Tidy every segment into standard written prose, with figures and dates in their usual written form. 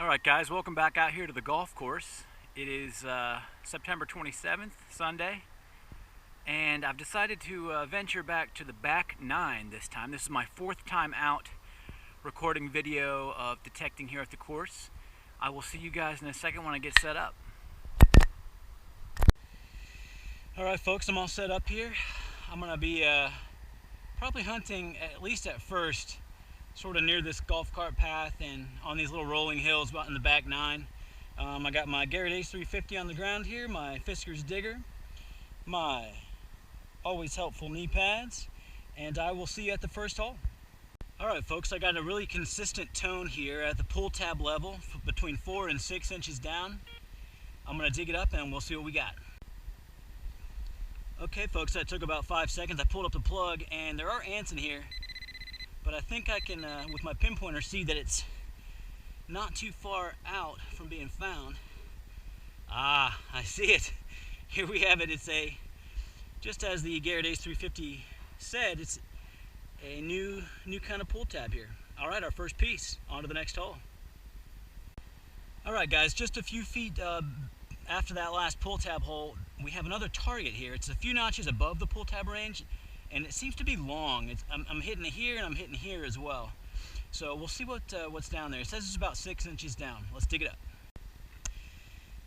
Alright guys, welcome back out here to the golf course. It is September 27th, Sunday, and I've decided to venture back to the back 9 this time. This is my 4th time out recording video of detecting here at the course. I will see you guys in a second when I get set up. Alright folks, I'm all set up here. I'm going to be probably hunting, at least at first, sort of near this golf cart path and on these little rolling hills about in the back 9. I got my Garrett Ace 350 on the ground here, my Fiskars digger, my always helpful knee pads, and I will see you at the first hole. Alright folks, I got a really consistent tone here at the pull tab level between 4 and 6 inches down. I'm going to dig it up and we'll see what we got. Okay folks, that took about 5 seconds. I pulled up the plug and there are ants in here. But I think I can, with my pinpointer, see that it's not too far out from being found. Ah, I see it. Here we have it. It's just as the Garrett Ace 350 said, it's a new kind of pull tab here. All right, our first piece. On to the next hole. All right, guys, just a few feet after that last pull tab hole, we have another target here. It's a few notches above the pull tab range. And it seems to be long. I'm hitting it here and I'm hitting here as well. So we'll see what's down there. It says it's about 6 inches down. Let's dig it up.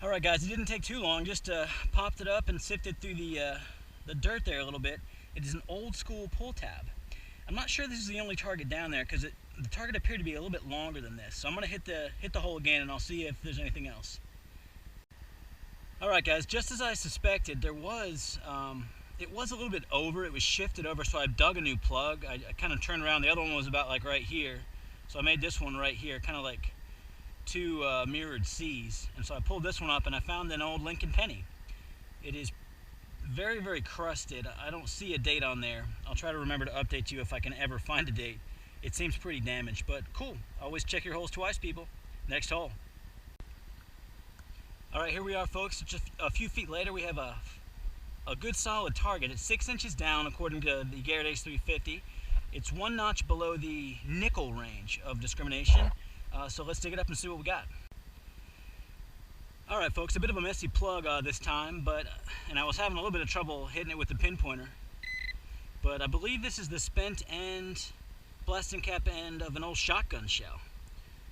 Alright guys, it didn't take too long. Just popped it up and sifted through the dirt there a little bit. It is an old school pull tab. I'm not sure this is the only target down there because the target appeared to be a little bit longer than this. So I'm going to hit the hole again and I'll see if there's anything else. Alright guys, just as I suspected, there was... it was a little bit over, it was shifted over, so I dug a new plug. I kind of turned around. The other one was about like right here, so I made this one right here, kind of like two mirrored C's. And so I pulled this one up and I found an old Lincoln Penny. It is very, very crusted. I don't see a date on there. I'll try to remember to update you if I can ever find a date. It seems pretty damaged, but cool. Always check your holes twice, people. Next hole. Alright, here we are folks. Just a few feet later we have a good solid target. It's 6 inches down according to the Garrett Ace 350. It's one notch below the nickel range of discrimination. So let's dig it up and see what we got. Alright folks, a bit of a messy plug this time, and I was having a little bit of trouble hitting it with the pinpointer. But I believe this is the spent end, blasting cap end of an old shotgun shell.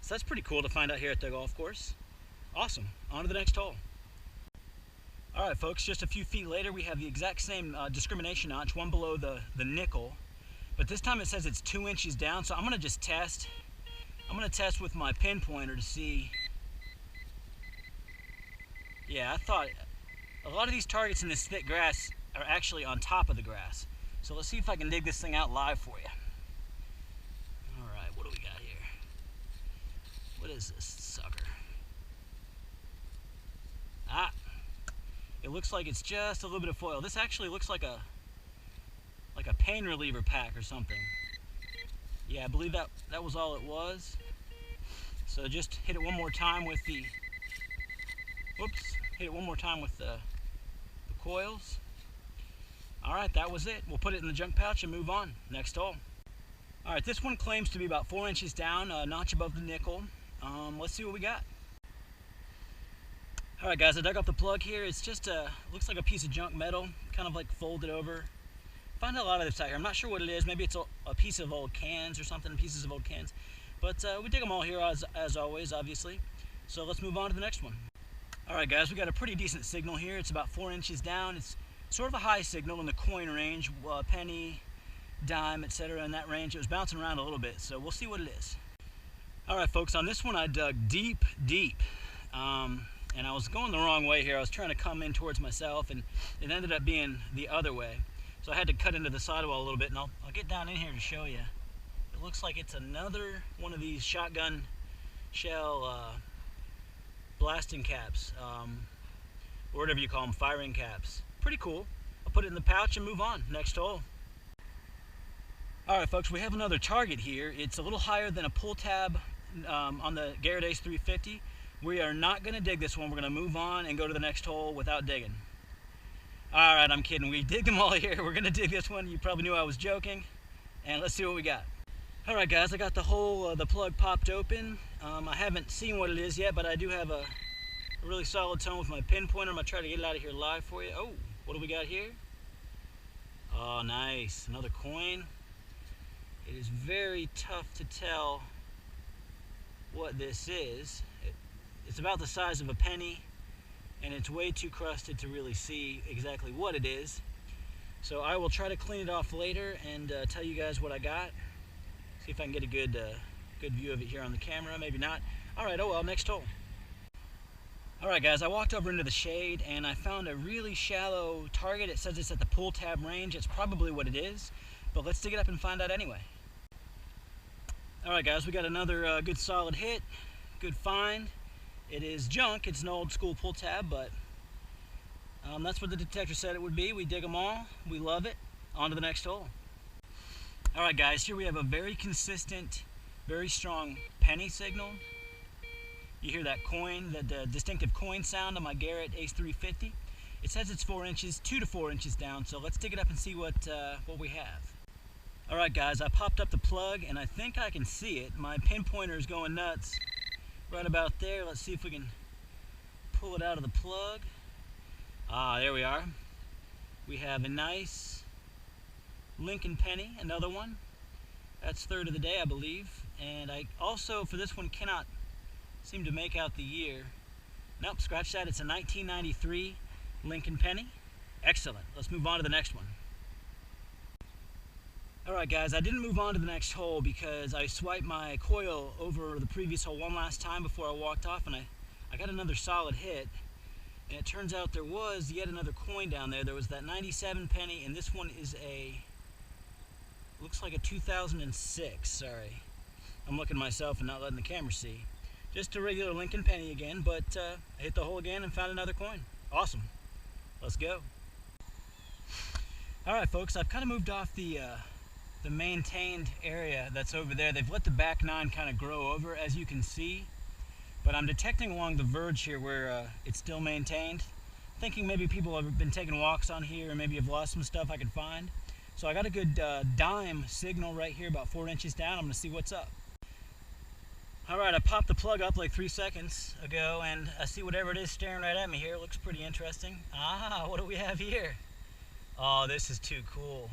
So that's pretty cool to find out here at the golf course. Awesome. On to the next hole. Alright folks, just a few feet later we have the exact same discrimination notch, one below the nickel, but this time it says it's 2 inches down, so I'm going to just test. I'm going to test with my pinpointer to see. Yeah, I thought a lot of these targets in this thick grass are actually on top of the grass. So let's see if I can dig this thing out live for you. Alright, what do we got here? What is this sucker? Ah! It looks like it's just a little bit of foil. This actually looks like a pain reliever pack or something. Yeah, I believe that was all it was. So just hit it one more time with the... Whoops. Hit it one more time with the coils. Alright, that was it. We'll put it in the junk pouch and move on. Next hole. Alright, this one claims to be about 4 inches down, a notch above the nickel. Let's see what we got. Alright guys, I dug up the plug here. It's just looks like a piece of junk metal, kind of like folded over. Find a lot of this out here. I'm not sure what it is. Maybe it's a piece of old cans or something, pieces of old cans. But we dig them all here as always, obviously. So let's move on to the next one. Alright guys, we got a pretty decent signal here. It's about 4 inches down. It's sort of a high signal in the coin range, penny, dime, etc. in that range. It was bouncing around a little bit, so we'll see what it is. Alright folks, on this one I dug deep. And I was going the wrong way here. I was trying to come in towards myself, and it ended up being the other way. So I had to cut into the sidewall a little bit, and I'll get down in here to show you. It looks like it's another one of these shotgun shell blasting caps, or whatever you call them, firing caps. Pretty cool. I'll put it in the pouch and move on. Next hole. Alright folks, we have another target here. It's a little higher than a pull tab on the Garrett Ace 350. We are not going to dig this one. We're going to move on and go to the next hole without digging. Alright, I'm kidding. We dig them all here. We're going to dig this one. You probably knew I was joking. And let's see what we got. Alright guys, I got the hole, the plug popped open. I haven't seen what it is yet, but I do have a really solid tone with my pinpointer. I'm going to try to get it out of here live for you. Oh, what do we got here? Oh, nice. Another coin. It is very tough to tell what this is. It's about the size of a penny, and it's way too crusted to really see exactly what it is. So I will try to clean it off later and tell you guys what I got. See if I can get a good view of it here on the camera. Maybe not. All right, oh well, next hole. All right, guys, I walked over into the shade and I found a really shallow target. It says it's at the pull tab range. It's probably what it is, but let's dig it up and find out anyway. All right, guys, we got another good solid hit, good find. It is junk. It's an old school pull tab, but that's what the detector said it would be. We dig them all. We love it. On to the next hole. All right, guys, here we have a very consistent, very strong penny signal. You hear that coin, that distinctive coin sound on my Garrett Ace 350. It says it's 4 inches, 2 to 4 inches down, so let's dig it up and see what we have. All right, guys, I popped up the plug, and I think I can see it. My pinpointer is going nuts right about there. Let's see if we can pull it out of the plug. Ah, there we are. We have a nice Lincoln penny, another one. That's third of the day, I believe. And I also, for this one, cannot seem to make out the year. Nope, scratch that. It's a 1993 Lincoln penny. Excellent. Let's move on to the next one. Alright, guys, I didn't move on to the next hole because I swiped my coil over the previous hole one last time before I walked off, and I got another solid hit. And it turns out there was yet another coin down there. There was that 97 penny, and this one is looks like a 2006, sorry. I'm looking at myself and not letting the camera see. Just a regular Lincoln penny again, but I hit the hole again and found another coin. Awesome. Let's go. Alright, folks, I've kind of moved off the maintained area that's over there. They've let the back nine kind of grow over, as you can see. But I'm detecting along the verge here where it's still maintained. Thinking maybe people have been taking walks on here, or maybe have lost some stuff I could find. So I got a good dime signal right here, about 4 inches down. I'm going to see what's up. Alright, I popped the plug up like 3 seconds ago, and I see whatever it is staring right at me here. It looks pretty interesting. Ah, what do we have here? Oh, this is too cool.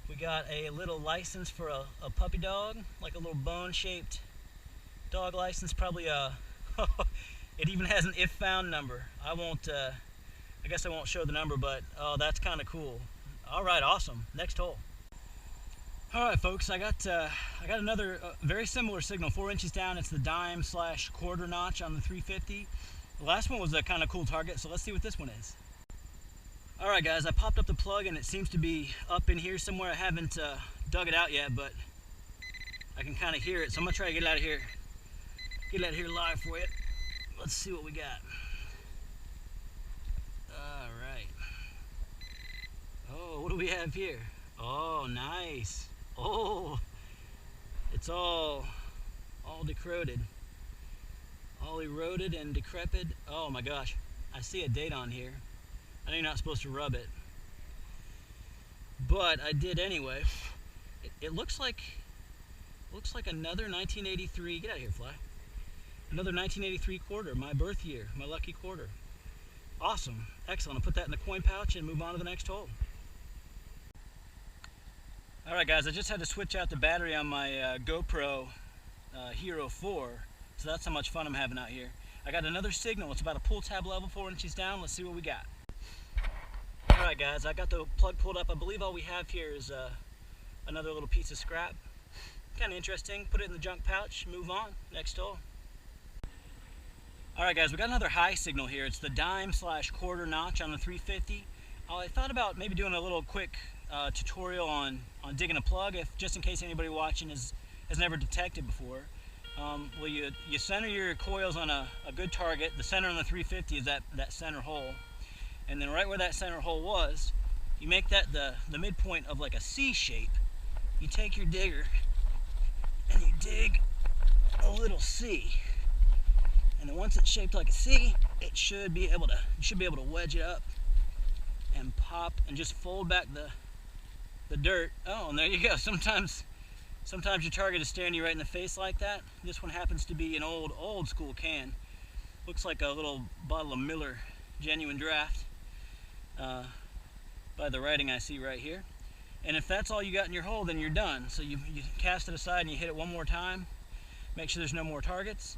We got a little license for a puppy dog, like a little bone-shaped dog license. Probably it even has an if found number. I guess I won't show the number, but oh, that's kind of cool. All right, awesome. Next hole. All right, folks, I got another very similar signal, 4 inches down. It's the dime / quarter notch on the 350. The last one was a kind of cool target, so let's see what this one is. All right, guys, I popped up the plug, and it seems to be up in here somewhere. I haven't dug it out yet, but I can kind of hear it, so I'm gonna try to get it out of here. Get it out of here live for you. Let's see what we got. All right. Oh, what do we have here? Oh, nice. Oh, it's all decrepit, all eroded and decrepit. Oh my gosh, I see a date on here. I know you're not supposed to rub it, but I did anyway. It looks like another 1983. Get out of here, fly. Another 1983 quarter, my birth year, my lucky quarter. Awesome, excellent. I'll put that in the coin pouch and move on to the next hole. All right, guys, I just had to switch out the battery on my GoPro Hero 4, so that's how much fun I'm having out here. I got another signal. It's about a pull tab level, 4 inches down. Let's see what we got. All right, guys, I got the plug pulled up. I believe all we have here is another little piece of scrap. Kind of interesting. Put it in the junk pouch, move on. Next hole. All right, guys, we got another high signal here. It's the dime / quarter notch on the 350. I thought about maybe doing a little quick tutorial on digging a plug, just in case anybody watching has never detected before. Well, you center your coils on a good target. The center on the 350 is that center hole, and then right where that center hole was, you make that the midpoint of like a C shape. You take your digger and you dig a little C, and then once it's shaped like a C, you should be able to wedge it up and pop and just fold back the dirt. Oh, and there you go. Sometimes Sometimes your target is staring you right in the face like that. This one happens to be an old school can. Looks like a little bottle of Miller Genuine Draft by the writing I see right here. And if that's all you got in your hole, then you're done. So you cast it aside and you hit it one more time. Make sure there's no more targets.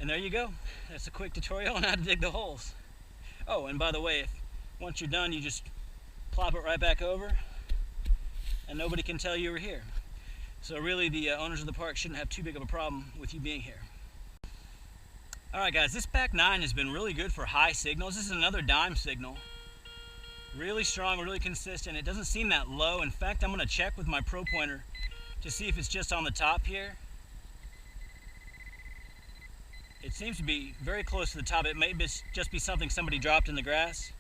And there you go. That's a quick tutorial on how to dig the holes. Oh, and by the way, once you're done, you just plop it right back over and nobody can tell you were here. So really the owners of the park shouldn't have too big of a problem with you being here. Alright guys, this back 9 has been really good for high signals. This is another dime signal. Really strong, really consistent. It doesn't seem that low. In fact, I'm going to check with my pro pointer to see if it's just on the top here. It seems to be very close to the top. It may just be something somebody dropped in the grass.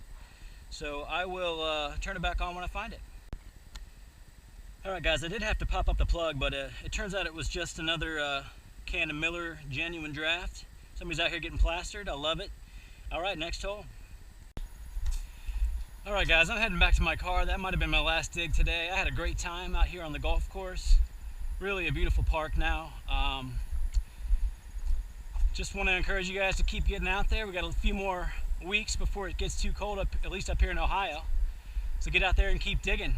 So I will turn it back on when I find it. Alright guys, I did have to pop up the plug, but it turns out it was just another can of Miller Genuine Draft. Somebody's out here getting plastered. I love it. Alright, next hole. Alright guys, I'm heading back to my car. That might have been my last dig today. I had a great time out here on the golf course. Really a beautiful park now. Just want to encourage you guys to keep getting out there. We got a few more weeks before it gets too cold, at least up here in Ohio. So get out there and keep digging.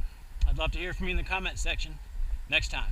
I'd love to hear from you in the comment section next time.